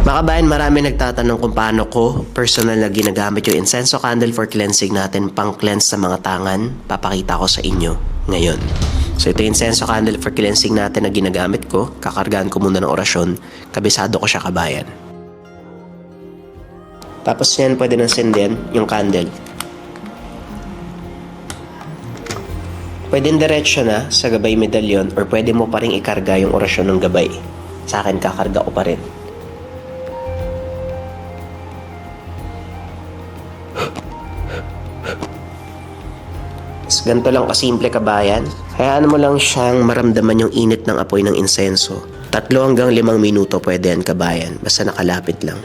Mga kabayan, marami nagtatanong kung paano ko personal na ginagamit yung incenso candle for cleansing natin, pang cleanse sa mga tangan. Papakita ko sa inyo ngayon. So ito yung incenso candle for cleansing natin na ginagamit ko. Kakargaan ko muna ng orasyon. Kabisado ko siya, kabayan. Tapos yan, pwede nang sindihan yung candle. Pwedeng diretso na sa gabay medalyon or pwede mo pa rin ikarga yung orasyon ng gabay. Sa akin, kakarga ko pa rin. Ganito lang kasimple, kabayan. Hayaan mo lang siyang maramdaman yung init ng apoy ng insenso. 3 hanggang 5 minuto pwede yan, kabayan. Basta nakalapit lang.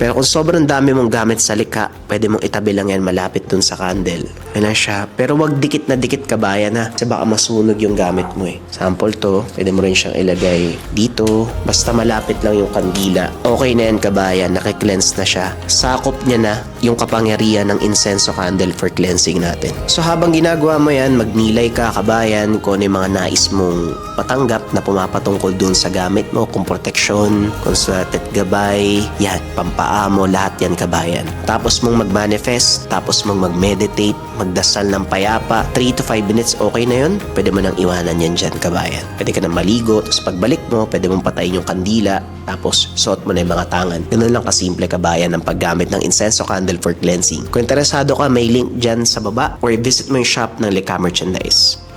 Pero kung sobrang dami mong gamit sa likha, pwede mong itabi lang yan malapit dun sa candle. Ayan na siya. Pero wag dikit na dikit, kabayan, ha. Kasi baka masunog yung gamit mo eh. Sample to, pwede mo rin siyang ilagay dito. Basta malapit lang yung kandila. Okay na yan, kabayan. Nakikleanse na siya. Sakop niya na yung kapangyarihan ng incenso candle for cleansing natin. So habang ginagawa mo yan, magnilay ka, kabayan, kung ano yung mga nais mong matanggap na pumapatungkol dun sa gamit mo, kung proteksyon, kung sweatet gabay, yan, pampaamo, lahat yan, kabayan. Tapos mong mag-manifest, tapos mong mag-meditate, magdasal ng payapa, 3 to 5 minutes, okay na yun? Pwede mo nang iwanan yan dyan, kabayan. Pwede ka nang maligo, tapos pagbalik mo, pwede mong patayin yung kandila, tapos suot mo na yung mga tangan. Ganun lang kasimple, kabayan, ang paggamit ng incenso candle for cleansing. Kung interesado ka, may link dyan sa baba or visit mo yung shop ng Lika Merchandise.